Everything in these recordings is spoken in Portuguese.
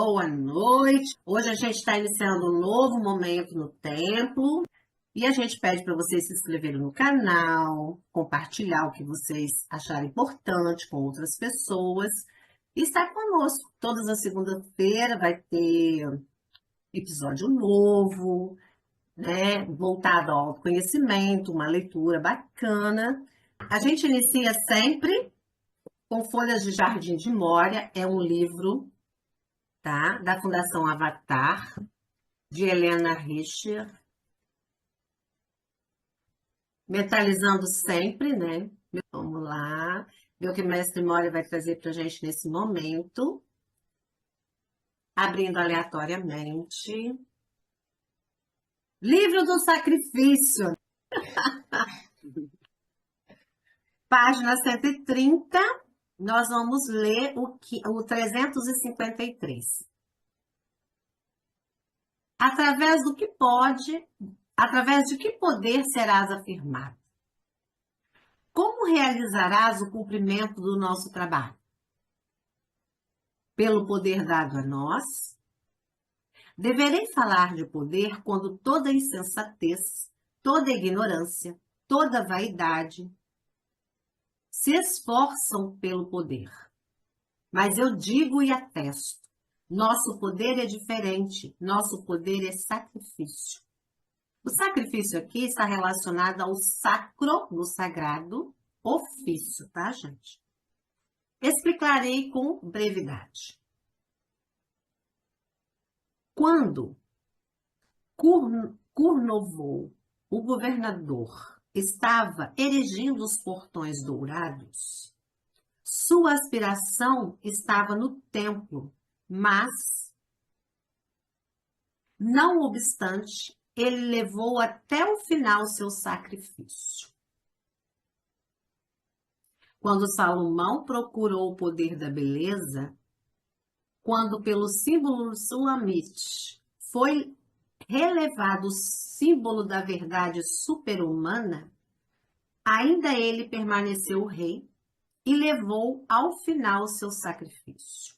boa noite. Hoje a gente está iniciando um novo momento no templo e a gente pede para vocês se inscreverem no canal, compartilhar o que vocês acharem importante com outras pessoas e estar conosco. Todas as segunda-feira vai ter episódio novo, né, voltado ao autoconhecimento, uma leitura bacana. A gente inicia sempre com Folhas de Jardim de Mória, é um livro, tá, da Fundação Avatar, de Helena Richter. Mentalizando sempre, né? Vamos lá, ver o que o Mestre Mória vai trazer para a gente nesse momento. Abrindo aleatoriamente. Livro do Sacrifício. Página 130, nós vamos ler o 353. Através de que poder serás afirmado? Como realizarás o cumprimento do nosso trabalho? Pelo poder dado a nós? Deverei falar de poder quando toda insensatez, toda ignorância, toda vaidade se esforçam pelo poder. Mas eu digo e atesto, nosso poder é diferente, nosso poder é sacrifício. O sacrifício aqui está relacionado ao sacro, no sagrado, ofício, tá, gente? Explicarei com brevidade. Quando Kurnovo, o governador, estava erigindo os portões dourados, sua aspiração estava no templo, mas, não obstante, ele levou até o final seu sacrifício. Quando Salomão procurou o poder da beleza, quando pelo símbolo Sulamite foi relevado o símbolo da verdade super-humana, ainda ele permaneceu rei e levou ao final seu sacrifício.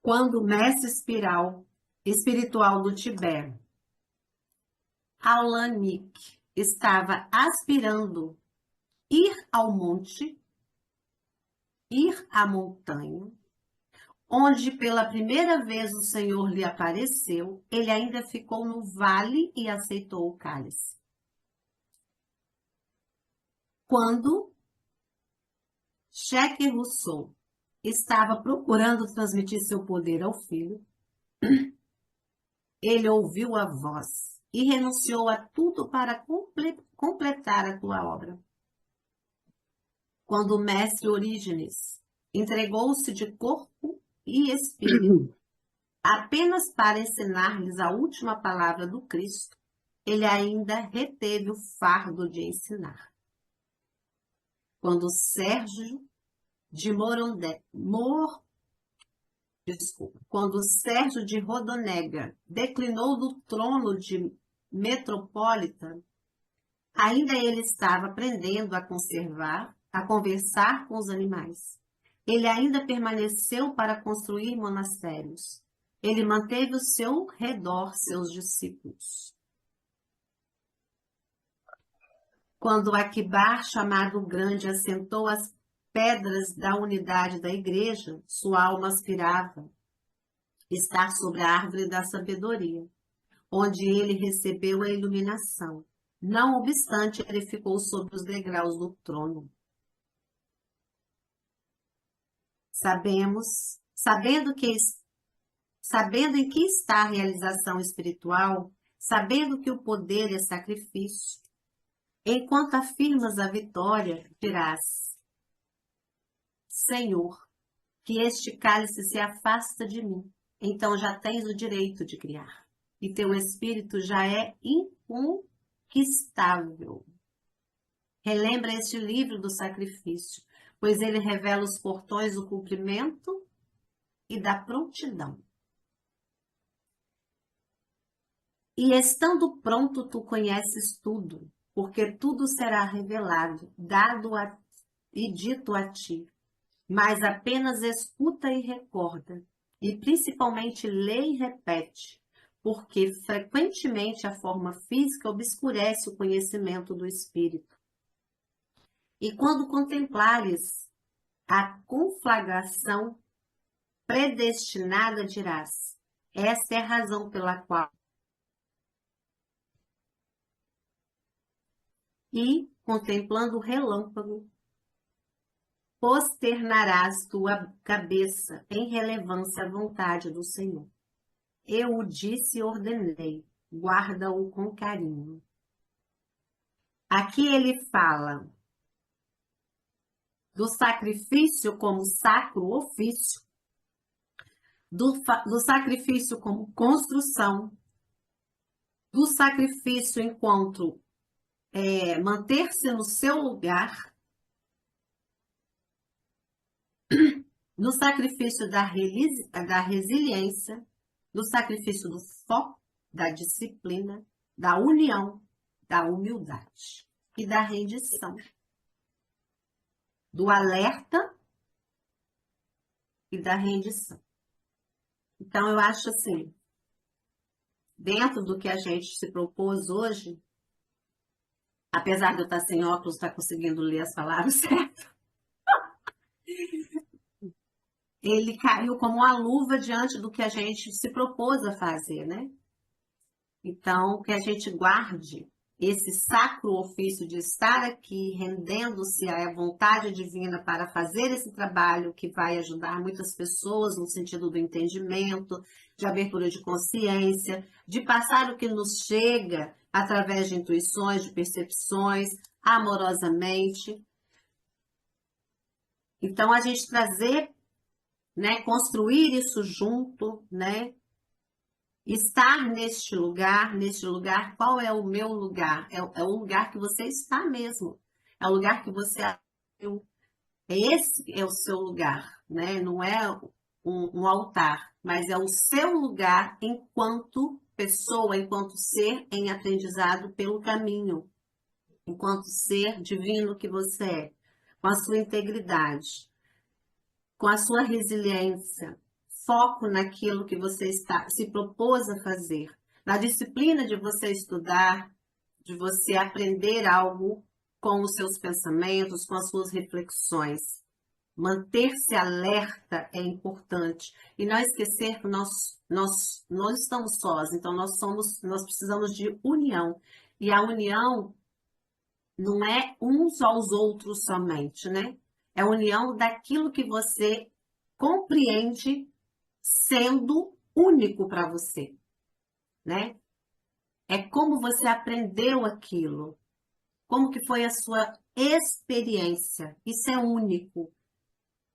Quando o mestre espiritual do Tibete, Alanik, estava aspirando ir ao monte, ir à montanha, onde pela primeira vez o Senhor lhe apareceu, ele ainda ficou no vale e aceitou o cálice. Quando Jacques Rousseau estava procurando transmitir seu poder ao filho, ele ouviu a voz e renunciou a tudo para completar a tua obra. Quando o mestre Orígenes entregou-se de corpo e espírito, apenas para ensinar-lhes a última palavra do Cristo, ele ainda reteve o fardo de ensinar. Quando Sérgio de Rodonega declinou do trono de metropolita, ainda ele estava aprendendo a conversar com os animais. Ele ainda permaneceu para construir monastérios. Ele manteve ao seu redor seus discípulos. Quando Akibar, chamado Grande, assentou as pedras da unidade da igreja, sua alma aspirava estar sobre a árvore da sabedoria, onde ele recebeu a iluminação. Não obstante, ele ficou sobre os degraus do trono. Sabendo em que está a realização espiritual, sabendo que o poder é sacrifício, enquanto afirmas a vitória, dirás: Senhor, que este cálice se afasta de mim, então já tens o direito de criar, e teu espírito já é inconquistável. Relembra este livro do sacrifício, pois ele revela os portões do cumprimento e da prontidão. E estando pronto, tu conheces tudo, porque tudo será revelado, dado e dito a ti. mas apenas escuta e recorda, e principalmente lê e repete, porque frequentemente a forma física obscurece o conhecimento do espírito. E quando contemplares a conflagração predestinada, dirás: esta é a razão pela qual. E, contemplando o relâmpago, posternarás tua cabeça em relevância à vontade do Senhor. Eu o disse e ordenei, guarda-o com carinho. Aqui ele fala do sacrifício como sacro ofício, do sacrifício como construção, do sacrifício enquanto manter-se no seu lugar, no sacrifício da resiliência, no sacrifício do foco, da disciplina, da união, da humildade e da rendição, do alerta e da rendição. Então, eu acho assim, dentro do que a gente se propôs hoje, apesar de eu estar sem óculos, estar conseguindo ler as palavras certas, ele caiu como uma luva diante do que a gente se propôs a fazer, né? Então, que a gente guarde esse sacro ofício de estar aqui, rendendo-se à vontade divina para fazer esse trabalho que vai ajudar muitas pessoas no sentido do entendimento, de abertura de consciência, de passar o que nos chega através de intuições, de percepções, amorosamente. Então, a gente trazer, né, construir isso junto, né? Estar neste lugar, qual é o meu lugar? É o lugar que você está mesmo. É o lugar que você abriu. Esse é o seu lugar, né? Não é um altar, mas é o seu lugar enquanto pessoa, enquanto ser em aprendizado pelo caminho, enquanto ser divino que você é, com a sua integridade, com a sua resiliência, foco naquilo que você se propôs a fazer, na disciplina de você estudar, de você aprender algo com os seus pensamentos, com as suas reflexões. Manter-se alerta é importante e não esquecer que nós não estamos sós, então nós precisamos de união. E a união não é uns aos outros somente, né? É a união daquilo que você compreende sendo único para você, né? É como você aprendeu aquilo, como que foi a sua experiência. Isso é único.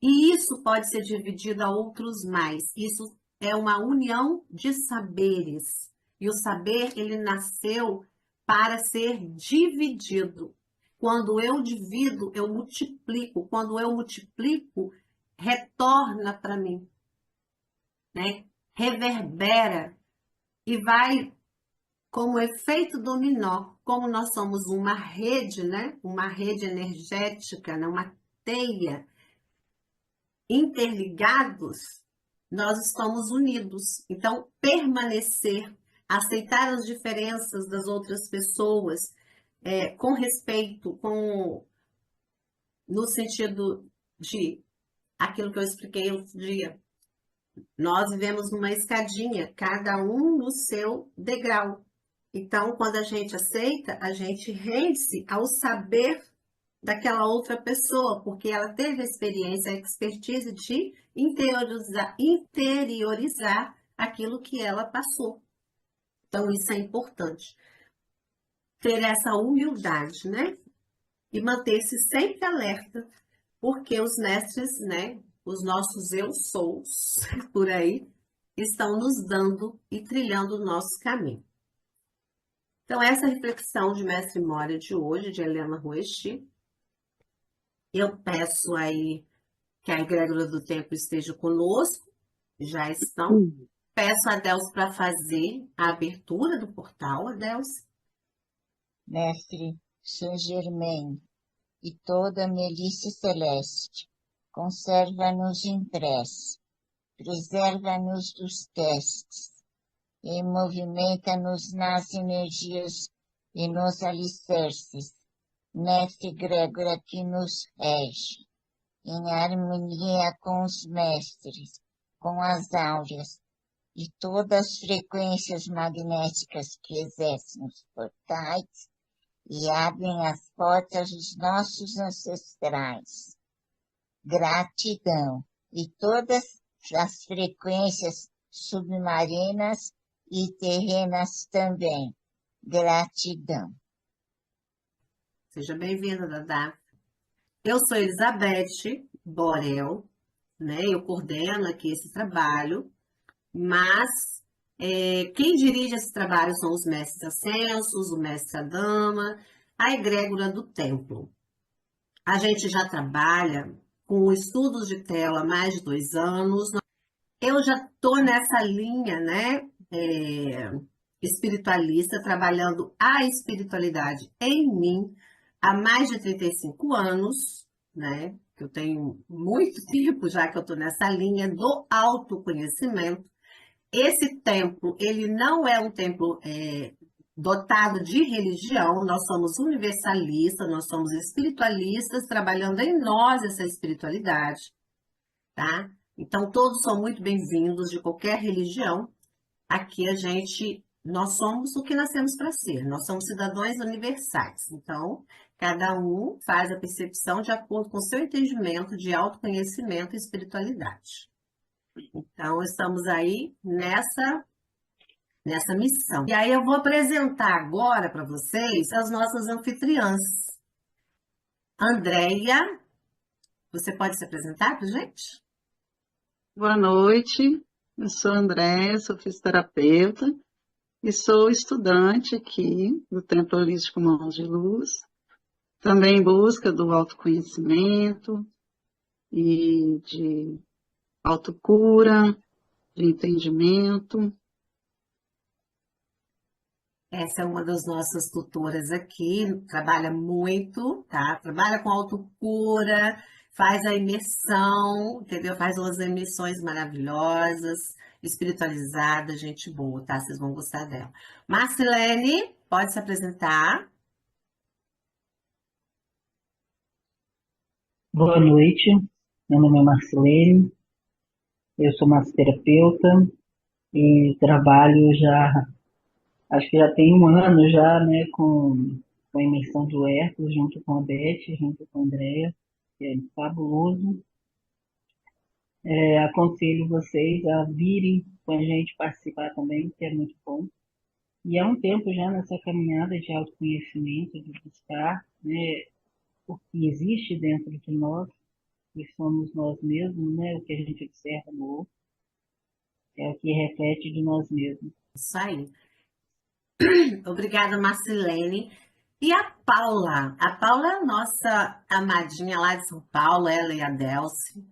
E isso pode ser dividido a outros mais. Isso é uma união de saberes. E o saber, ele nasceu para ser dividido. Quando eu divido, eu multiplico. Quando eu multiplico, retorna para mim, né? Reverbera e vai como efeito dominó. Como nós somos uma rede, né? Uma rede energética, né? Uma teia interligados, nós estamos unidos. Então, permanecer, aceitar as diferenças das outras pessoas, com respeito, no sentido de aquilo que eu expliquei outro dia. Nós vivemos numa escadinha, cada um no seu degrau. Então, quando a gente aceita, a gente rende-se ao saber daquela outra pessoa, porque ela teve a experiência, a expertise de interiorizar aquilo que ela passou. Então, isso é importante. Ter essa humildade, né? E manter-se sempre alerta, porque os mestres, né? Os nossos eu sous por aí, estão nos dando e trilhando o nosso caminho. Então, essa reflexão de Mestre Moria de hoje, de Helena Ruesch, eu peço aí que a egrégora do tempo esteja conosco, já estão. Peço a Deus para fazer a abertura do portal, a Deus. Mestre Saint Germain e toda a milícia celeste, conserva-nos em prece, preserva-nos dos testes e movimenta-nos nas energias e nos alicerces, nessa egrégora que nos rege, em harmonia com os mestres, com as áureas e todas as frequências magnéticas que exercem os portais e abrem as portas dos nossos ancestrais. Gratidão. E todas as frequências submarinas e terrenas também. Gratidão. Seja bem-vinda, Dadá. Eu sou Elizabeth Borel, né? Eu coordeno aqui esse trabalho, mas quem dirige esse trabalho são os mestres ascensos, o mestre Adama, a egrégora do templo. A gente já trabalha com estudos de tela há mais de 2 anos. Eu já estou nessa linha, né, espiritualista, trabalhando a espiritualidade em mim há mais de 35 anos, né? Eu tenho muito tempo já que eu estou nessa linha do autoconhecimento. Esse templo, ele não é um templo dotado de religião, nós somos universalistas, nós somos espiritualistas, trabalhando em nós essa espiritualidade, tá? Então, todos são muito bem-vindos de qualquer religião. Aqui nós somos o que nascemos para ser, nós somos cidadãos universais. Então, cada um faz a percepção de acordo com o seu entendimento de autoconhecimento e espiritualidade. Então, estamos aí nessa missão. E aí eu vou apresentar agora para vocês as nossas anfitriãs. Andréia, você pode se apresentar para gente? Boa noite, eu sou Andréia, sou fisioterapeuta e sou estudante aqui do Templo Holístico Mãos de Luz, também em busca do autoconhecimento e de autocura, de entendimento. Essa é uma das nossas tutoras aqui, trabalha muito, tá? Trabalha com autocura, faz a imersão, entendeu? Faz umas emissões maravilhosas, espiritualizadas, gente boa, tá? Vocês vão gostar dela. Marcilene, pode se apresentar. Boa noite, meu nome é Marcelene, eu sou massoterapeuta e trabalho acho que já tem 1 ano já, né, com a imersão do Hercules, junto com a Beth, junto com a Andrea, que é fabuloso. Aconselho vocês a virem com a gente participar também, que é muito bom. E há um tempo já nessa caminhada de autoconhecimento, de buscar, né, o que existe dentro de nós, que somos nós mesmos, né? O que a gente observa no outro, é o que reflete de nós mesmos. Isso aí. Obrigada, Marcilene. E a Paula? A Paula é a nossa amadinha lá de São Paulo, ela e a Delcy.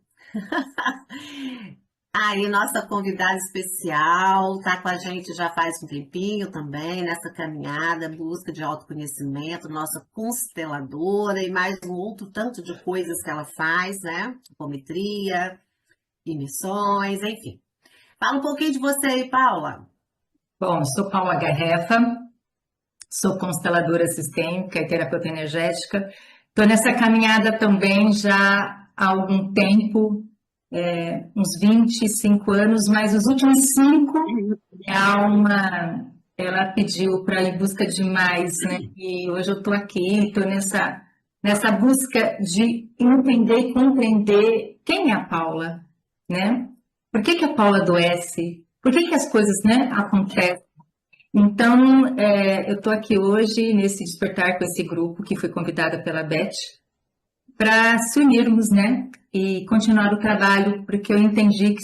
Aí, nossa convidada especial, tá com a gente já faz um tempinho também, nessa caminhada, busca de autoconhecimento, nossa consteladora e mais um outro tanto de coisas que ela faz, né? Apometria, emissões, enfim. Fala um pouquinho de você aí, Paula. Bom, sou Paula Garrefa, sou consteladora sistêmica e terapeuta energética. Estou nessa caminhada também já há algum tempo, uns 25 anos, mas os últimos 5, a alma, ela pediu para ir em busca de mais, né? E hoje eu estou aqui, estou nessa busca de entender e compreender quem é a Paula, né? Por que a Paula adoece? Por que as coisas, né, acontecem? Então, eu estou aqui hoje nesse despertar com esse grupo que foi convidada pela Beth para se unirmos, né? E continuar o trabalho, porque eu entendi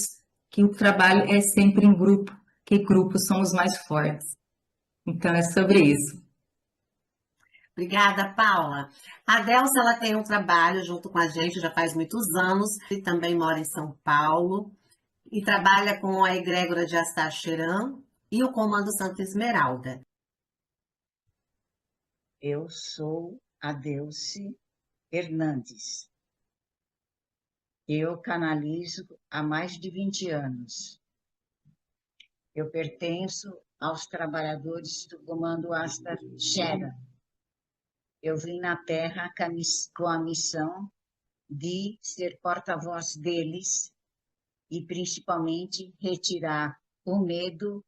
que o trabalho é sempre em grupo, que grupos são os mais fortes. Então, é sobre isso. Obrigada, Paula. A Delsa, ela tem um trabalho junto com a gente já faz muitos anos, e também mora em São Paulo, e trabalha com a egrégora de Astaxerã e o Comando Santa Esmeralda. Eu sou a Delcy Hernandes. Eu canalizo há mais de 20 anos. Eu pertenço aos trabalhadores do Comando Asta Shera. Eu vim na Terra com a missão de ser porta-voz deles e, principalmente, retirar o medo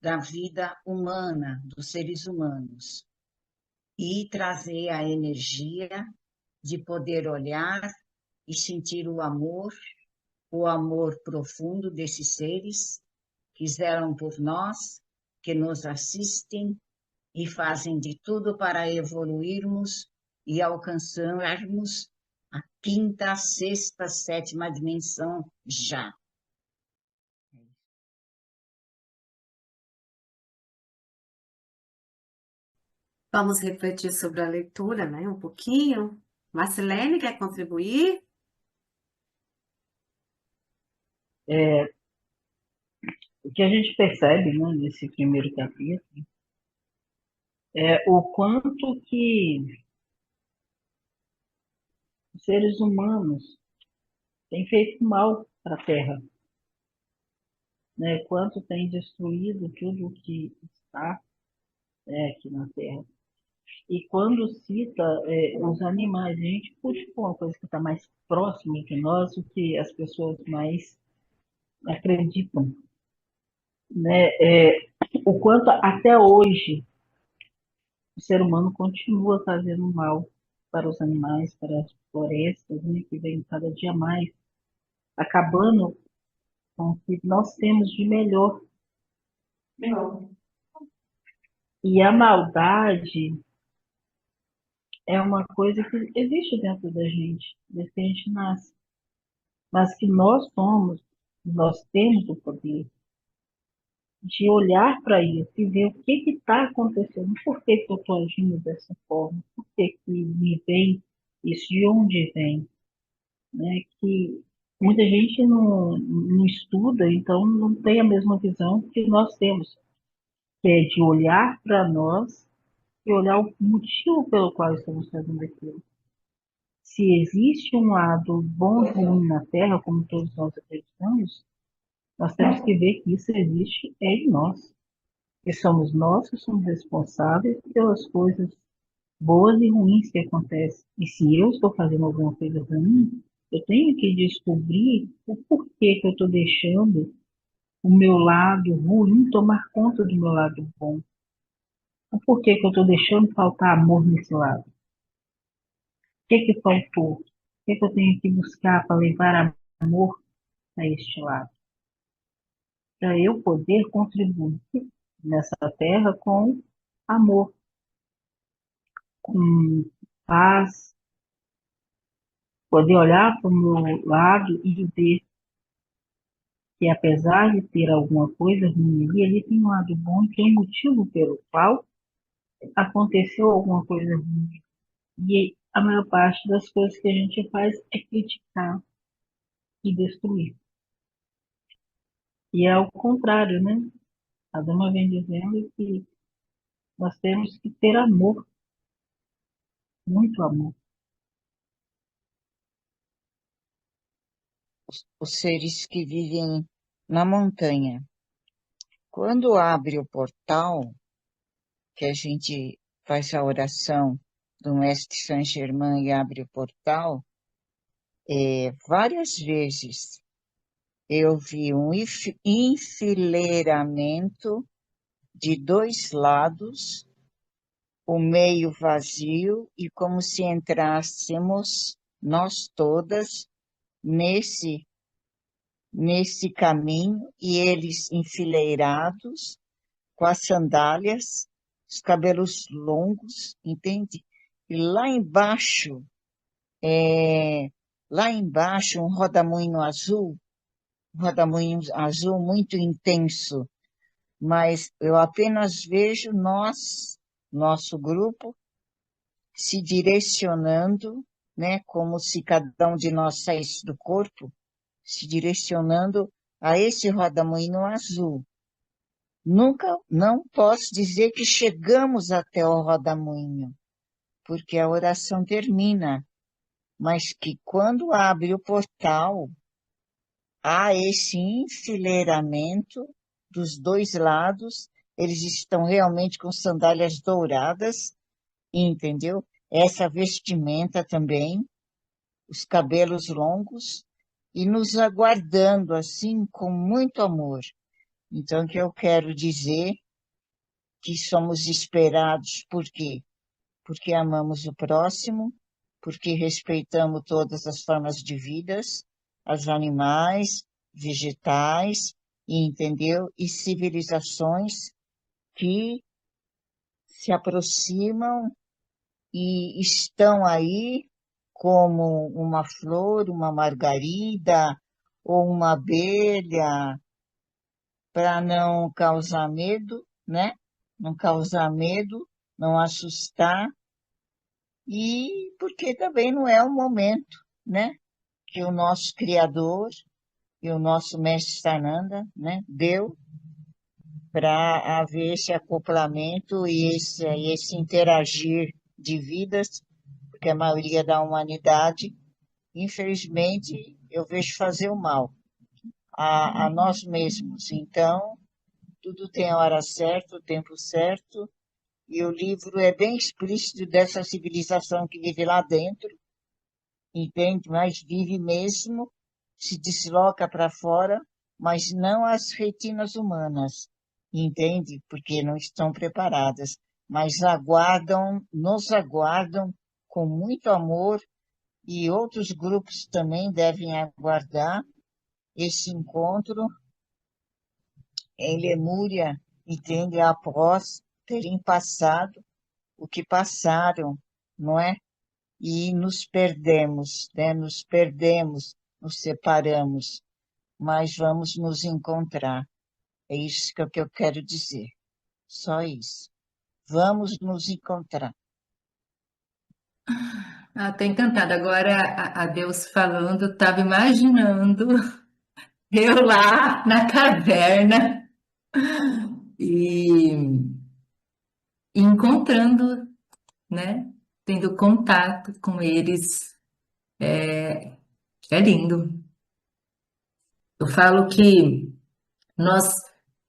da vida humana, dos seres humanos, e trazer a energia de poder olhar e sentir o amor profundo desses seres que zelam por nós, que nos assistem e fazem de tudo para evoluirmos e alcançarmos a quinta, sexta, sétima dimensão já. Vamos refletir sobre a leitura, né? Um pouquinho. Marcelene, quer contribuir? O que a gente percebe, né, nesse primeiro capítulo é o quanto que os seres humanos têm feito mal para a Terra, né? Quanto tem destruído tudo que está, aqui na Terra. E quando cita os animais, a gente puxa por uma coisa que está mais próxima de nós, o que as pessoas mais acreditam, né? O quanto até hoje o ser humano continua fazendo mal para os animais, para as florestas, né, que vem cada dia mais, acabando com o que nós temos de melhor. E a maldade é uma coisa que existe dentro da gente, desde que a gente nasce, mas que nós temos o poder de olhar para isso e ver o que está acontecendo, por que eu estou agindo dessa forma, por que me vem isso, de onde vem, né? Que muita gente não estuda, então não tem a mesma visão que nós temos, que é de olhar para nós e olhar o motivo pelo qual estamos fazendo aquilo. Se existe um lado bom e ruim na Terra, como todos nós acreditamos, nós temos que ver que isso existe em nós. Que somos nós que somos responsáveis pelas coisas boas e ruins que acontecem. E se eu estou fazendo alguma coisa ruim, eu tenho que descobrir o porquê que eu estou deixando o meu lado ruim tomar conta do meu lado bom. O porquê que eu estou deixando faltar amor nesse lado. O que faltou? O que eu tenho que buscar para levar amor a este lado? Para eu poder contribuir nessa terra com amor, com paz, poder olhar para o meu lado e ver que apesar de ter alguma coisa ruim ali, ele tem um lado bom e tem um motivo pelo qual aconteceu alguma coisa ruim. E a maior parte das coisas que a gente faz é criticar e destruir. E é o contrário, né? A Dama vem dizendo que nós temos que ter amor, muito amor. Os seres que vivem na montanha. Quando abre o portal, que a gente faz a oração do Mestre Saint Germain e abre o portal, várias vezes eu vi um enfileiramento de dois lados, o meio vazio, e como se entrássemos nós todas nesse caminho, e eles enfileirados, com as sandálias, os cabelos longos, entende? E lá embaixo, um rodamuinho azul muito intenso, mas eu apenas vejo nosso grupo, se direcionando, né, como se cada um de nós saísse do corpo, se direcionando a esse rodamuinho azul. Não posso dizer que chegamos até o rodamuinho, porque a oração termina mas que quando abre o portal, há esse enfileiramento dos dois lados, eles estão realmente com sandálias douradas, entendeu? Essa vestimenta também, os cabelos longos, e nos aguardando assim com muito amor. Então, o que eu quero dizer que somos esperados por quê? Porque amamos o próximo, porque respeitamos todas as formas de vidas, as animais, vegetais, e entendeu? E civilizações que se aproximam e estão aí como uma flor, uma margarida ou uma abelha, para não causar medo, né? Não causar medo, não assustar, e porque também não é o momento, né? Que o nosso Criador e o nosso Mestre Sananda, né? Deu para haver esse acoplamento e esse interagir de vidas, porque a maioria da humanidade, infelizmente, eu vejo fazer o mal a nós mesmos. Então, tudo tem a hora certa, o tempo certo, e o livro é bem explícito dessa civilização que vive lá dentro, entende? Mas vive mesmo, se desloca para fora, mas não as retinas humanas, entende? Porque não estão preparadas, mas aguardam, nos aguardam com muito amor, e outros grupos também devem aguardar esse encontro em Lemúria, entende? Após terem passado o que passaram, não é? E nos perdemos, né? Nos perdemos, nos separamos, mas vamos nos encontrar. É isso que eu quero dizer. Só isso. Vamos nos encontrar. Ah, tô encantada. Agora a Deus falando, eu estava imaginando eu lá na caverna e encontrando, né? Tendo contato com eles. É lindo. Eu falo que nós,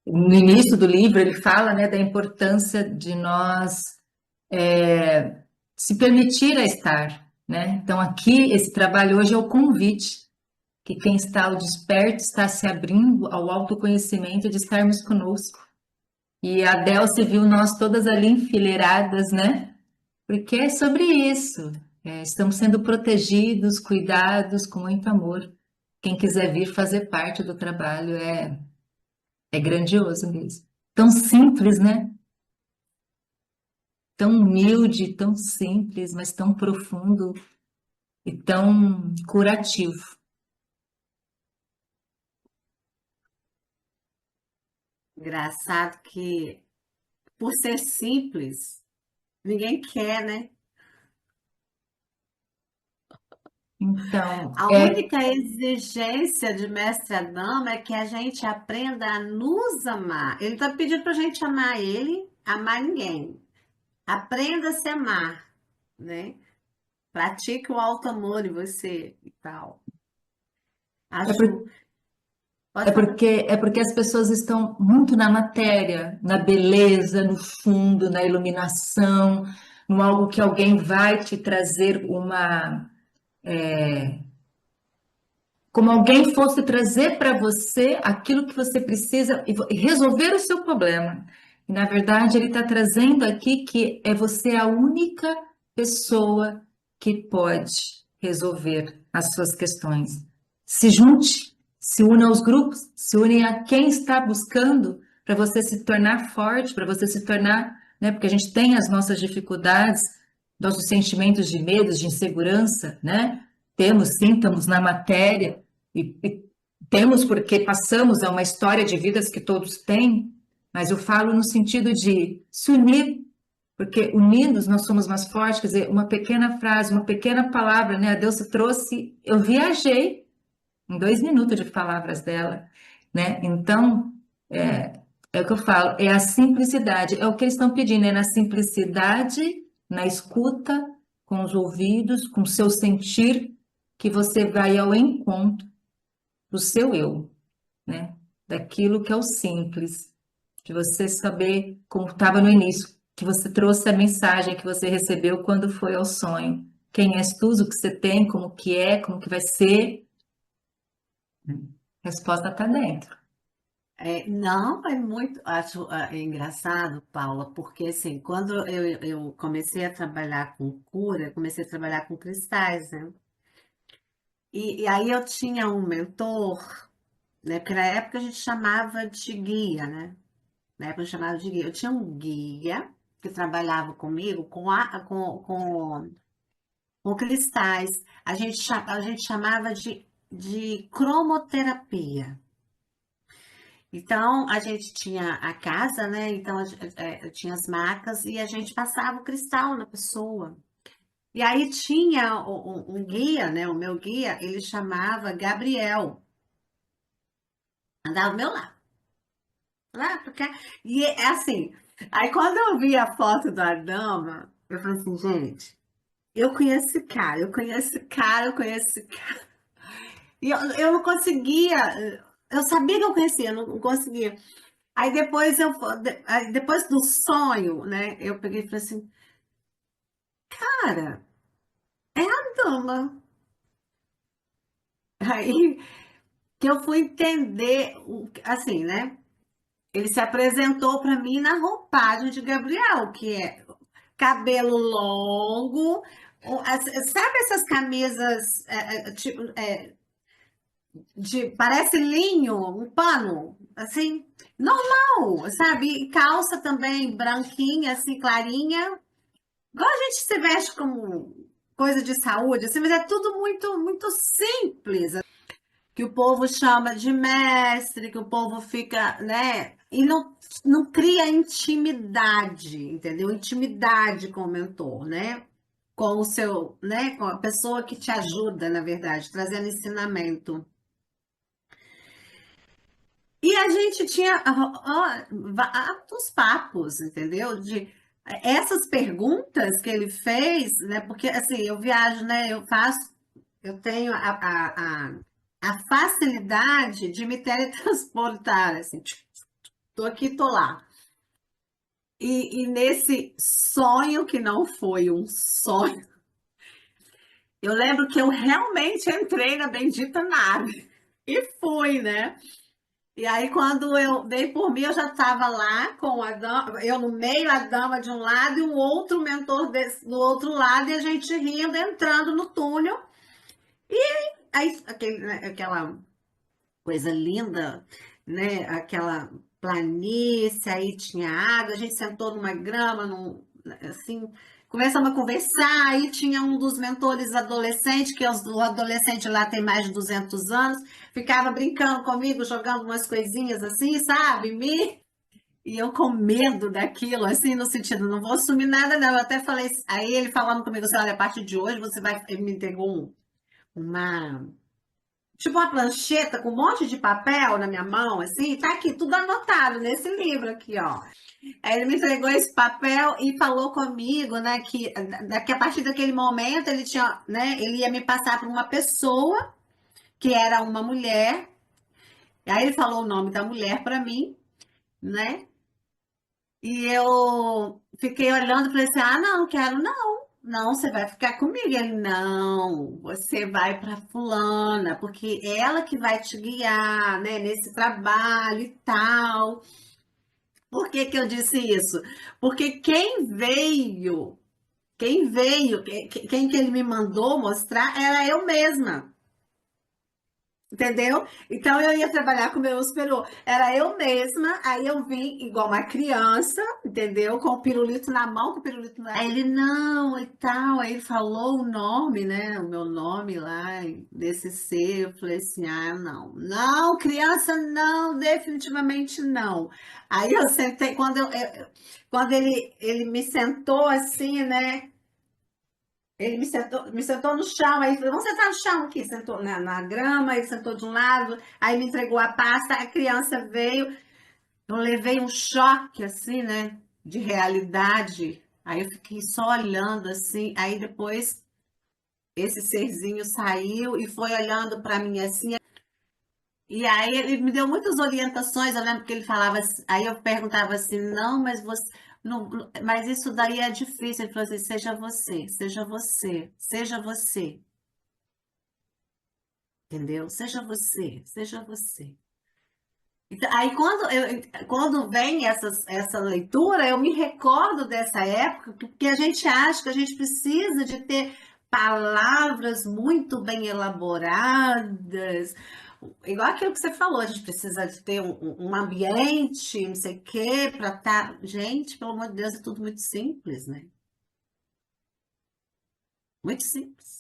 no início do livro, ele fala, né, da importância de nós se permitir a estar, né? Então, aqui, esse trabalho hoje é o convite, que quem está ao desperto está se abrindo ao autoconhecimento de estarmos conosco. E a Delce viu nós todas ali enfileiradas, né? Porque é sobre isso. Estamos sendo protegidos, cuidados com muito amor. Quem quiser vir fazer parte do trabalho é grandioso mesmo. Tão simples, né? Tão humilde, tão simples, mas tão profundo e tão curativo. Engraçado que, por ser simples, ninguém quer, né? Então, A única exigência de Mestre Adama é que a gente aprenda a nos amar. Ele está pedindo para a gente amar ele, amar ninguém. Aprenda a se amar, né? Pratique o alto amor em você e tal. é, por- Acho. Pode falar. é porque as pessoas estão muito na matéria, na beleza, no fundo, na iluminação, no algo que alguém vai te trazer como alguém fosse trazer para você aquilo que você precisa e resolver o seu problema. E, na verdade, ele está trazendo aqui que é você a única pessoa que pode resolver as suas questões. Se junte, se une aos grupos, se une a quem está buscando para você se tornar forte, para você se tornar, né? Porque a gente tem as nossas dificuldades, nossos sentimentos de medo, de insegurança, né? Temos síntamos na matéria e temos porque passamos a uma história de vidas que todos têm, mas eu falo no sentido de se unir, porque unidos nós somos mais fortes. Quer dizer, uma pequena frase, uma pequena palavra, né? A Deus trouxe, eu viajei em 2 minutos de palavras dela, né? Então, é o que eu falo, é a simplicidade, é o que eles estão pedindo, é na simplicidade, na escuta, com os ouvidos, com o seu sentir, que você vai ao encontro do seu eu, né? Daquilo que é o simples, de você saber, como estava no início, que você trouxe a mensagem que você recebeu quando foi ao sonho. Quem és tu, o que você tem, como que vai ser? A resposta está dentro. Não, é muito, acho engraçado, Paula, porque assim, quando eu comecei a trabalhar com cura, eu comecei a trabalhar com cristais, né? E aí eu tinha um mentor, né? Porque na época a gente chamava de guia, né? Na época eu chamava de guia. Eu tinha um guia que trabalhava comigo com cristais. A gente chamava de cromoterapia. Então, a gente tinha a casa, né? Então, tinha as marcas e a gente passava o cristal na pessoa. E aí tinha um guia, né? O meu guia, ele chamava Gabriel. Andava ao meu lado. Porque... E é assim, aí quando eu vi a foto do Adama, eu falei assim, gente, eu conheço esse cara, eu conheço esse cara, eu conheço esse cara. E eu não conseguia, eu sabia que eu conhecia, eu não conseguia. Aí depois aí depois do sonho, né, eu peguei e falei assim, cara, é a dama. Aí que eu fui entender, assim, né? Ele se apresentou para mim na roupagem de Gabriel, que é cabelo longo, sabe essas camisas tipo, parece linho, um pano, assim, normal, sabe? E calça também branquinha, assim, clarinha. Igual a gente se veste como coisa de saúde, assim, mas é tudo muito, muito simples. Que o povo chama de mestre, que o povo fica, né? E não cria intimidade, entendeu? Intimidade com o mentor, né? Com o seu, né? Com a pessoa que te ajuda, na verdade, trazendo ensinamento. E a gente tinha altos papos, entendeu? De essas perguntas que ele fez, né? Porque assim, eu viajo, né? Eu tenho a facilidade de me teletransportar, assim, tipo, tô aqui, tô lá. E nesse sonho que não foi um sonho, eu lembro que eu realmente entrei na bendita nave e fui, né? E aí, quando eu dei por mim, eu já estava lá com a dama, eu no meio, a dama de um lado e um outro mentor do outro lado, e a gente rindo, entrando no túnel. Aí, aquela coisa linda, né? Aquela planície, aí tinha água, a gente sentou numa grama, assim, começamos a conversar, aí tinha um dos mentores adolescentes, que o adolescente lá tem mais de 200 anos, ficava brincando comigo, jogando umas coisinhas assim, sabe? E eu com medo daquilo, assim, no sentido, não vou assumir nada, não. Eu até falei, aí ele falando comigo assim, olha, a partir de hoje você vai, ele me entregou uma tipo uma prancheta com um monte de papel na minha mão, assim, tá aqui tudo anotado nesse livro aqui, ó. Aí ele me entregou esse papel e falou comigo, né, que a partir daquele momento ele tinha, né, ele ia me passar para uma pessoa que era uma mulher. Aí ele falou o nome da mulher para mim, né? E eu fiquei olhando e falei assim: ah, não quero, não. Não, você vai ficar comigo. Ele, não, você vai para fulana, porque ela que vai te guiar, né, nesse trabalho e tal. Por que que eu disse isso? Porque quem que ele me mandou mostrar era eu mesma. Entendeu? Então eu ia trabalhar com o meu superior. Era eu mesma, aí eu vim igual uma criança, entendeu? Com o pirulito na mão, com o pirulito na. Aí ele, não, e tal. Aí ele falou o nome, né? O meu nome lá, desse ser. Eu falei assim: ah, não. Não, criança, não, definitivamente não. Aí eu sentei, quando ele me sentou assim, né? Ele me sentou no chão, aí falou, vamos sentar no chão aqui. Sentou na grama, ele sentou de um lado, aí me entregou a pasta, a criança veio, eu levei um choque, assim, né, de realidade. Aí eu fiquei só olhando assim, aí depois esse serzinho saiu e foi olhando para mim assim. E aí ele me deu muitas orientações, eu lembro que ele falava, aí eu perguntava assim, não, mas você, mas isso daí é difícil. Ele falou assim, seja você, seja você, seja você, entendeu? Seja você, seja você. Então, aí quando vem essa leitura, eu me recordo dessa época, porque a gente acha que a gente precisa de ter palavras muito bem elaboradas, igual aquilo que você falou, a gente precisa de ter um ambiente, não sei o quê, para estar. Gente, pelo amor de Deus, é tudo muito simples, né? Muito simples.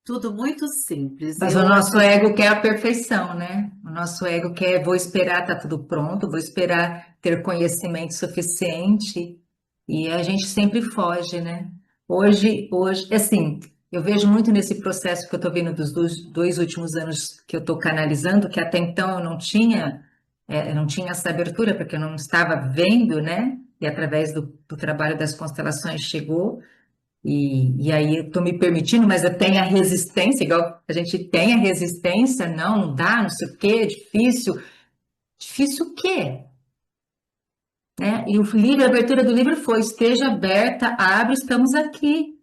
Tudo muito simples. Mas o nosso ego quer a perfeição, né? O nosso ego quer, vou esperar, tá tudo pronto, vou esperar ter conhecimento suficiente, e a gente sempre foge, né? Hoje, assim, eu vejo muito nesse processo que eu estou vendo dos dois últimos anos que eu estou canalizando, que até então eu não tinha, eu não tinha essa abertura, porque eu não estava vendo, né? E através do trabalho das constelações chegou. E aí eu estou me permitindo, mas eu tenho a resistência, igual a gente tem a resistência, não dá, não sei o quê, difícil. Difícil o quê? Né? E o livro, a abertura do livro foi: esteja aberta, abre, estamos aqui.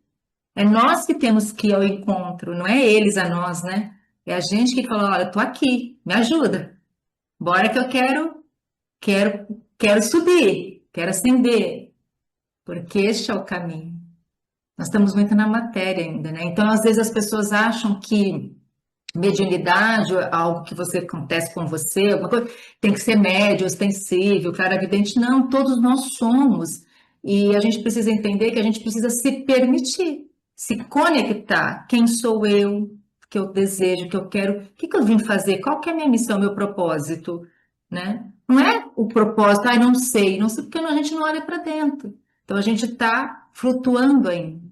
É nós que temos que ir ao encontro, não é eles a nós, né? É a gente que fala, olha, eu tô aqui, me ajuda. Bora que eu quero subir, quero ascender, porque este é o caminho. Nós estamos muito na matéria ainda, né? Então, às vezes as pessoas acham que mediunidade, algo que você acontece com você, alguma coisa, tem que ser médio, ostensível, clarividente. Não, todos nós somos. E a gente precisa entender que a gente precisa se permitir, se conectar. Quem sou eu? O que eu desejo, o que eu quero? O que eu vim fazer? Qual que é a minha missão, meu propósito? Né? Não é o propósito, não sei, não sei, porque a gente não olha para dentro. Então a gente está flutuando ainda.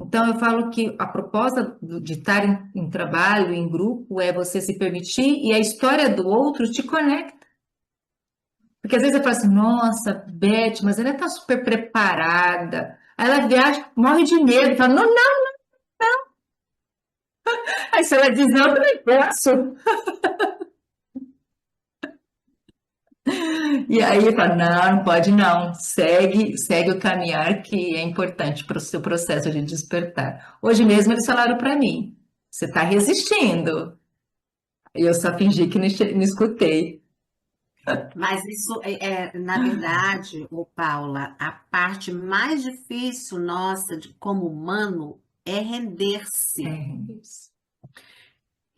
Então, eu falo que a proposta de estar em trabalho, em grupo, é você se permitir e a história do outro te conecta. Porque às vezes eu falo assim, nossa, Beth, mas ela está super preparada. Aí ela viaja, morre de medo, fala, não, não. Aí se ela diz, não, eu também posso. E aí eu falo, não, não pode não. Segue o caminhar que é importante para o seu processo de despertar. Hoje mesmo eles falaram para mim, você está resistindo. E eu só fingi que não escutei. Mas isso na verdade, ô Paula, a parte mais difícil nossa como humano é render-se, É isso.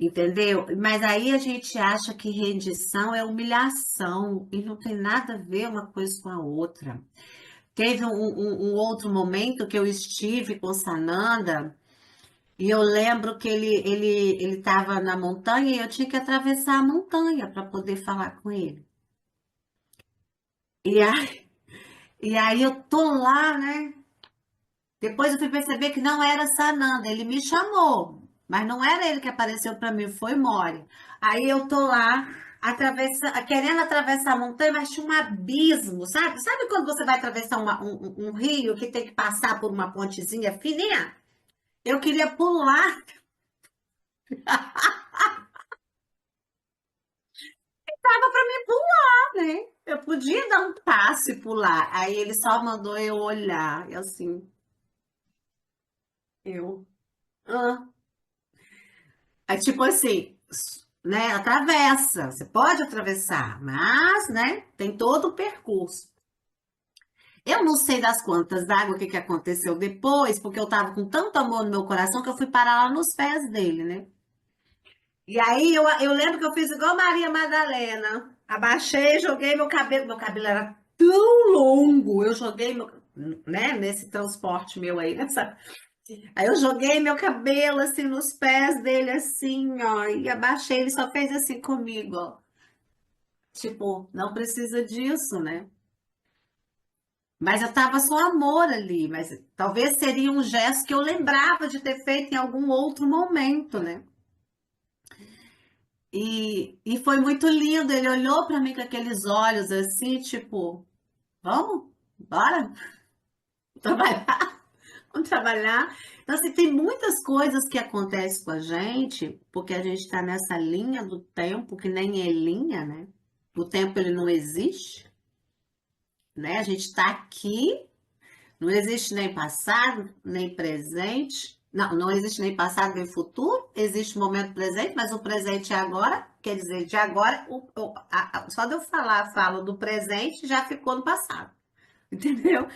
entendeu? Mas aí a gente acha que rendição é humilhação e não tem nada a ver uma coisa com a outra. Teve um outro momento que eu estive com Sananda e eu lembro que ele estava na montanha e eu tinha que atravessar a montanha para poder falar com ele. E aí, e aí eu tô lá, né? Depois eu fui perceber que não era Sananda, ele me chamou, mas não era ele que apareceu para mim, foi Mori. Aí eu tô lá, querendo atravessar a montanha, mas tinha um abismo, sabe? Sabe quando você vai atravessar um rio que tem que passar por uma pontezinha fininha? Eu queria pular, tava para me pular, né? Eu podia dar um passo e pular. Aí ele só mandou eu olhar, e assim, eu. "Ah." É tipo assim, né? Atravessa, você pode atravessar, mas, né? Tem todo o percurso. Eu não sei das quantas d'água, o que que aconteceu depois, porque eu tava com tanto amor no meu coração que eu fui parar lá nos pés dele, né? E aí eu lembro que eu fiz igual Maria Madalena. Abaixei, joguei meu cabelo era tão longo, eu joguei né, nesse transporte meu aí, nessa. Aí eu joguei meu cabelo assim nos pés dele, assim, ó, e abaixei, ele só fez assim comigo, ó. Tipo, não precisa disso, né? Mas eu tava só amor ali, mas talvez seria um gesto que eu lembrava de ter feito em algum outro momento, né? E foi muito lindo, ele olhou para mim com aqueles olhos assim, tipo, Vamos? Bora? Trabalhar? Vamos trabalhar? Então, assim, tem muitas coisas que acontecem com a gente, porque a gente está nessa linha do tempo, que nem é linha, né? O tempo, ele não existe, né? A gente está aqui, não existe nem passado, nem presente. Não, não existe nem passado, nem futuro. Existe o momento presente, mas o presente é agora. Quer dizer, de agora, só de eu falar, falo do presente, já ficou no passado. Entendeu?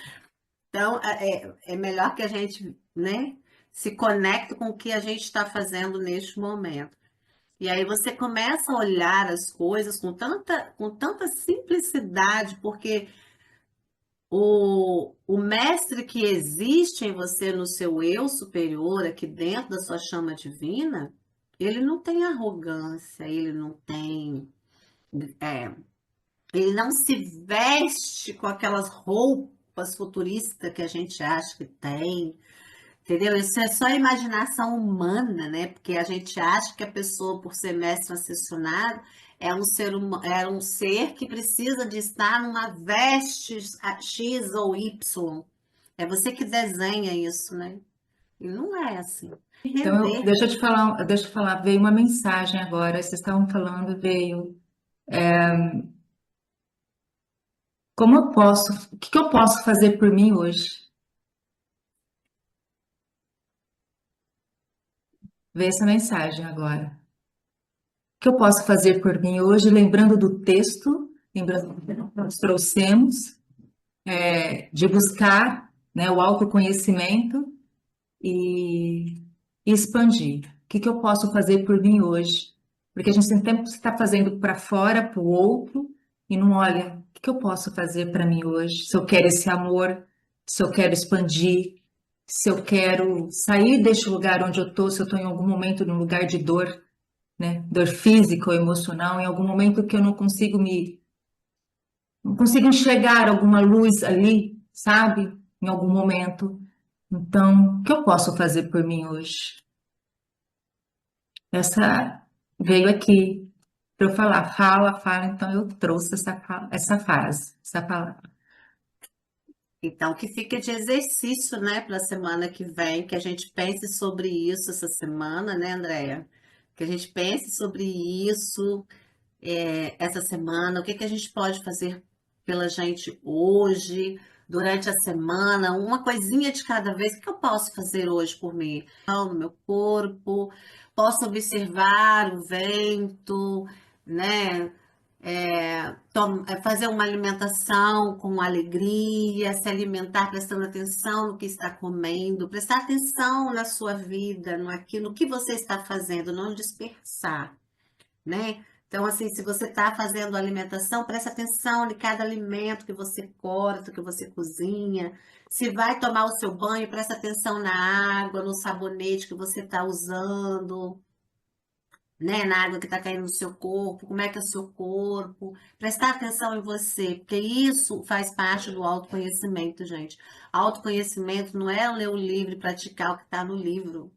Então, é melhor que a gente, né, se conecte com o que a gente está fazendo neste momento. E aí você começa a olhar as coisas com tanta simplicidade, porque o mestre que existe em você, no seu eu superior, aqui dentro da sua chama divina, ele não tem arrogância, ele não tem. é, Ele não se veste com aquelas roupas futuristas que a gente acha que tem, entendeu? Isso é só imaginação humana, né? Porque a gente acha que a pessoa, por ser mestre ascensionado, é um ser que precisa de estar numa veste X ou Y. É você que desenha isso, né? E não é assim. Então, Render. deixa eu falar, veio uma mensagem agora, vocês estavam falando, veio, o que que eu posso fazer por mim hoje? Veio essa mensagem agora. O que eu posso fazer por mim hoje, lembrando do texto, lembrando que nós trouxemos, de buscar, né, o autoconhecimento e, e expandir. O que que eu posso fazer por mim hoje? Porque a gente tem tempo que está fazendo para fora, para o outro, e não olha, o que que eu posso fazer para mim hoje? Se eu quero esse amor, se eu quero expandir, se eu quero sair deste lugar onde eu estou, se eu estou em algum momento num lugar de dor, né? Dor física ou emocional, em algum momento que eu não consigo enxergar alguma luz ali, sabe? Em algum momento. Então, o que eu posso fazer por mim hoje? Essa veio aqui para eu falar, fala, fala, então eu trouxe essa frase, essa palavra. Então, que fica de exercício, né, para a semana que vem, que a gente pense sobre isso essa semana, né, Andréia? Que a gente pense sobre isso, essa semana, o que que a gente pode fazer pela gente hoje, durante a semana, uma coisinha de cada vez. O que eu posso fazer hoje por mim? No meu corpo, posso observar o vento, né? Fazer uma alimentação com alegria, se alimentar prestando atenção no que está comendo, prestar atenção na sua vida, no que você está fazendo, não dispersar, né? Então, assim, se você está fazendo alimentação, preste atenção em cada alimento que você corta, que você cozinha. Se vai tomar o seu banho, preste atenção na água, no sabonete que você está usando, né? Na água que está caindo no seu corpo, como é que é o seu corpo. Prestar atenção em você, porque isso faz parte do autoconhecimento, gente. Autoconhecimento não é ler o livro e praticar o que está no livro.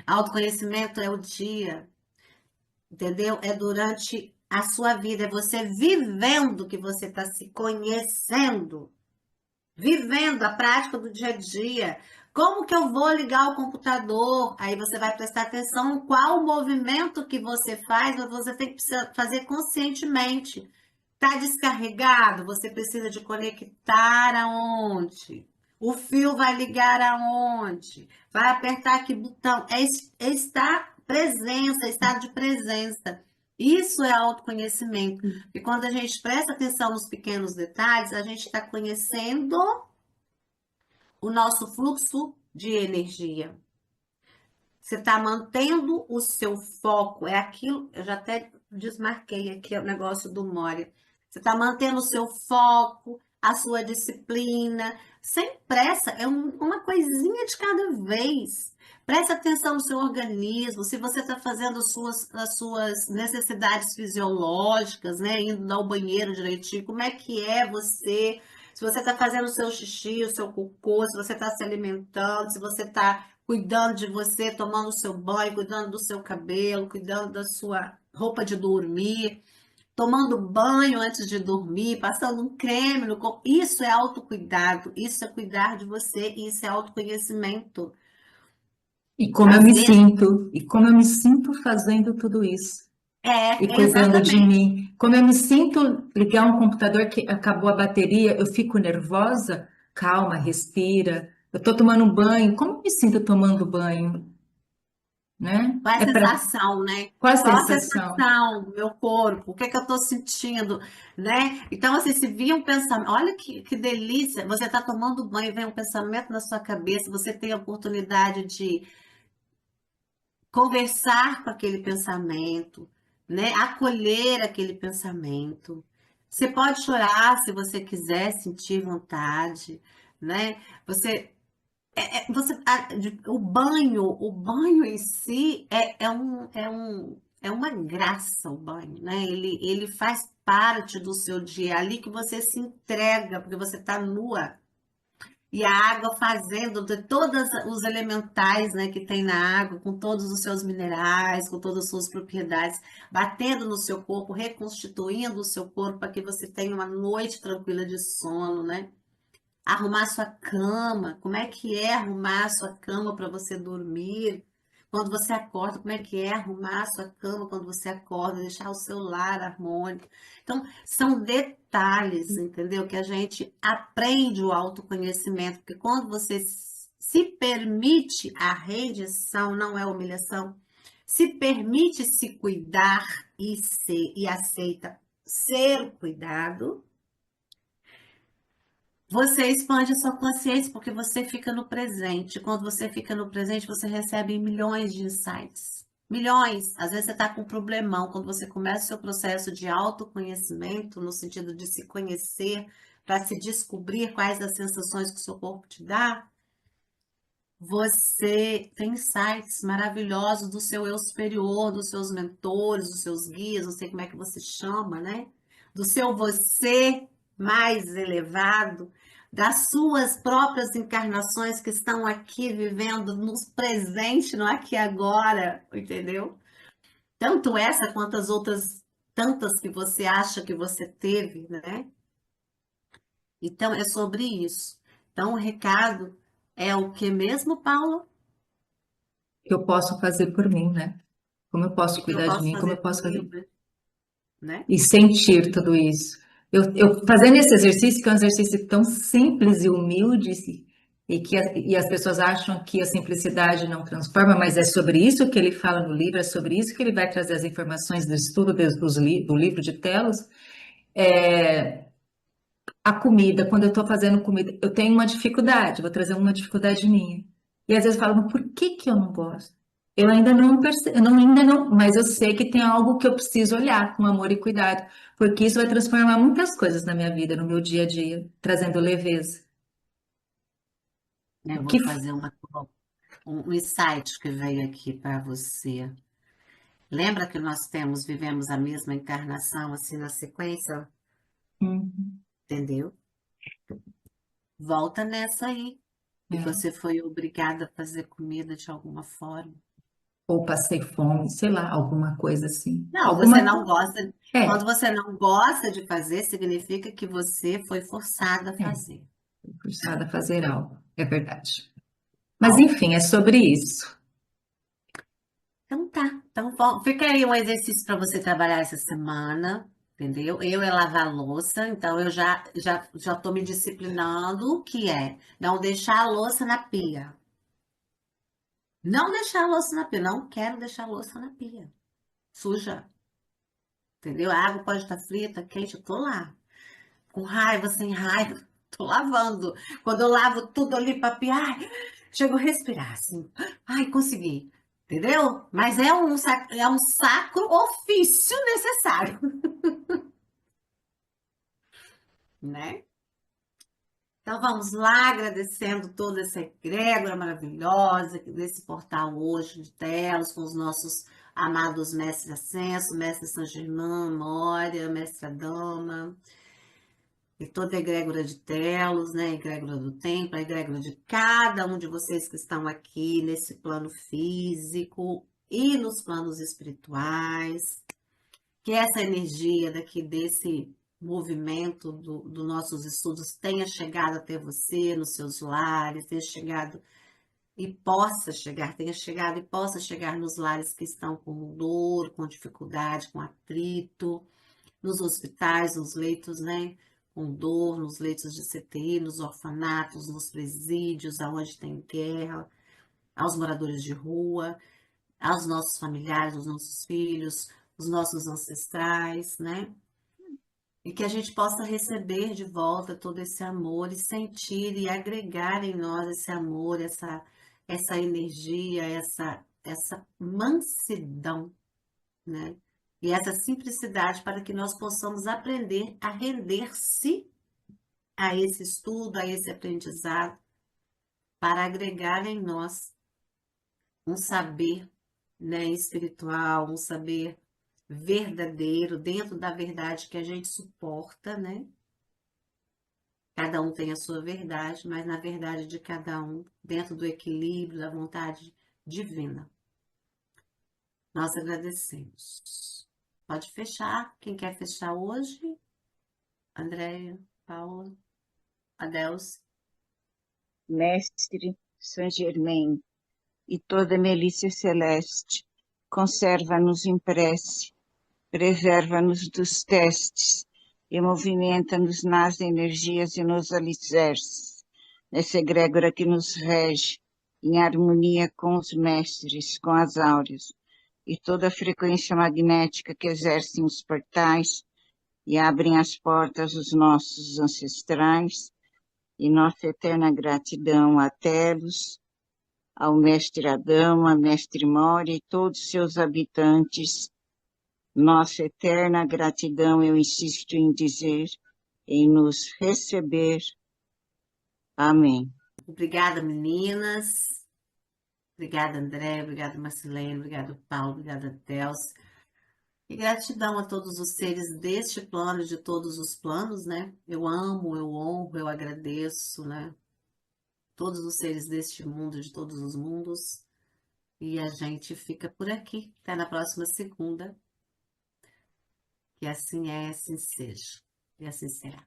Autoconhecimento é o dia. Entendeu? É durante a sua vida, é você vivendo que você está se conhecendo, vivendo a prática do dia a dia. Como que eu vou ligar o computador? Aí você vai prestar atenção em qual movimento que você faz, mas você tem que fazer conscientemente. Está descarregado? Você precisa de conectar aonde? O fio vai ligar aonde? Vai apertar que botão? É estar presença, estado de presença. Isso é autoconhecimento. E quando a gente presta atenção nos pequenos detalhes, a gente está conhecendo o nosso fluxo de energia. Você está mantendo o seu foco, é aquilo, eu já até desmarquei aqui o negócio do Moria. Você está mantendo o seu foco, a sua disciplina, sem pressa, uma coisinha de cada vez. Preste atenção no seu organismo, se você está fazendo as suas necessidades fisiológicas, né? Indo ao banheiro direitinho, como é que é você? Se você está fazendo o seu xixi, o seu cocô, se você está se alimentando, se você está cuidando de você, tomando o seu banho, cuidando do seu cabelo, cuidando da sua roupa de dormir. tomando banho antes de dormir, passando um creme no corpo. Isso é autocuidado, isso é cuidar de você, isso é autoconhecimento. E como eu Às me vezes, sinto, e como eu me sinto fazendo tudo isso. E cuidando de exatamente. mim. Como eu me sinto ligar um computador que acabou a bateria, eu fico nervosa. Calma, respira. Eu estou tomando um banho. Como eu me sinto tomando banho, né? Qual é a É para sensação, né? qual a Qual a sensação? sensação do meu corpo? O que é que eu estou sentindo, né? Então, assim, se vir um pensamento, olha que delícia, você está tomando banho, vem um pensamento na sua cabeça, você tem a oportunidade de conversar com aquele pensamento, né? Acolher aquele pensamento. Você pode chorar se você quiser, sentir vontade, né? Você o banho em si é uma graça, o banho, né? Ele faz parte do seu dia, é ali que você se entrega, porque você está nua. E a água fazendo de todos os elementais, né, que tem na água, com todos os seus minerais, com todas as suas propriedades, batendo no seu corpo, reconstituindo o seu corpo para que você tenha uma noite tranquila de sono, né? Arrumar sua cama, como é que é arrumar sua cama para você dormir? Quando você acorda, como é que é arrumar sua cama quando você acorda, deixar o seu lar harmônico? Então, são detalhes, entendeu? Que a gente aprende o autoconhecimento, porque quando você se permite a rendição, não é humilhação, se permite se cuidar e aceita ser cuidado, você expande a sua consciência porque você fica no presente. Quando você fica no presente, você recebe milhões de insights. Milhões. Às vezes você está com um problemão. Quando você começa o seu processo de autoconhecimento, no sentido de se conhecer, para se descobrir quais as sensações que o seu corpo te dá, você tem insights maravilhosos do seu eu superior, dos seus mentores, dos seus guias, não sei como é que você chama, né? Do seu você mais elevado, das suas próprias encarnações que estão aqui vivendo no presente, no aqui e agora, entendeu? Tanto essa quanto as outras tantas que você acha que você teve, né? Então é sobre isso. Então o recado é o que mesmo, Paulo? Que eu posso fazer por mim, né? Como eu O posso que eu cuidar de posso mim, como eu fazer posso fazer. comigo, né? E sentir tudo isso. Eu fazendo esse exercício, que é um exercício tão simples e humilde, e as pessoas acham que a simplicidade não transforma, mas é sobre isso que ele fala no livro, é sobre isso que ele vai trazer as informações do estudo do livro de Telos. É, a comida, quando eu estou fazendo comida, eu tenho uma dificuldade, vou trazer uma dificuldade minha. E às vezes eu falo, "Mas por que que eu não gosto? Eu ainda não percebo, ainda não, mas eu sei que tem algo que eu preciso olhar com amor e cuidado, porque isso vai transformar muitas coisas na minha vida, no meu dia a dia, trazendo leveza. O Eu que vou fazer um insight que veio aqui para você. Lembra que vivemos a mesma encarnação, assim, na sequência? Uhum. Entendeu? Volta nessa aí. E É. você foi obrigada a fazer comida de alguma forma. Ou passei fome, sei lá, alguma coisa assim. Não, você Alguma não coisa. gosta. Quando É, você não gosta de fazer, significa que você foi forçada a é, fazer forçada a fazer algo, é verdade. Mas algo. enfim, é sobre isso. Então tá. Então fica aí um exercício para você trabalhar essa semana, entendeu? Eu é lavar a louça, então eu já tô me disciplinando, que é não deixar a louça na pia. Não deixar a louça na pia, não quero deixar a louça na pia. Suja, entendeu? A água pode estar fria, tá quente, eu tô lá. Com raiva, sem raiva, tô lavando. Quando eu lavo tudo ali para pia, ai, chego a respirar assim. Ai, consegui. Entendeu? Mas é um sacro ofício necessário, né? Então vamos lá, agradecendo toda essa egrégora maravilhosa desse portal hoje de telas, com os nossos amados mestres Ascenso, mestre São Germain, Mória, mestre Adama, e toda a egrégora de telos, né? A egrégora do templo, a egrégora de cada um de vocês que estão aqui nesse plano físico e nos planos espirituais. Que essa energia daqui desse movimento dos nossos estudos tenha chegado até você, nos seus lares, tenha chegado e possa chegar, tenha chegado e possa chegar nos lares que estão com dor, com dificuldade, com atrito, nos hospitais, nos leitos, né? Com dor, nos leitos de CTI, nos orfanatos, nos presídios, aonde tem guerra, aos moradores de rua, aos nossos familiares, aos nossos filhos, os nossos ancestrais, né? E que a gente possa receber de volta todo esse amor e sentir e agregar em nós esse amor, essa energia, essa mansidão, né? E essa simplicidade para que nós possamos aprender a render-se a esse estudo, a esse aprendizado, para agregar em nós um saber, né, espiritual, um saber verdadeiro, dentro da verdade que a gente suporta, né? Cada um tem a sua verdade, mas na verdade de cada um, dentro do equilíbrio, da vontade divina. Nós agradecemos. Pode fechar. Quem quer fechar hoje? Andréia, Paula, Adelce. Mestre Saint Germain e toda milícia celeste, conserva-nos em prece, preserva-nos dos testes e movimenta-nos nas energias e nos alicerces, nessa egrégora que nos rege, em harmonia com os mestres, com as áureas, e toda a frequência magnética que exercem os portais e abrem as portas dos nossos ancestrais, e nossa eterna gratidão a Telos, ao mestre Adão, a mestre Moria e todos seus habitantes. Nossa eterna gratidão, eu insisto em dizer, em nos receber. Amém. Obrigada, meninas. Obrigada, André. Obrigada, Marcelene. Obrigada, Paulo. Obrigada, Delce. E gratidão a todos os seres deste plano e de todos os planos, né? Eu amo, eu honro, eu agradeço, né? Todos os seres deste mundo, de todos os mundos. E a gente fica por aqui. Até na próxima segunda. Que assim é, assim seja. E assim será.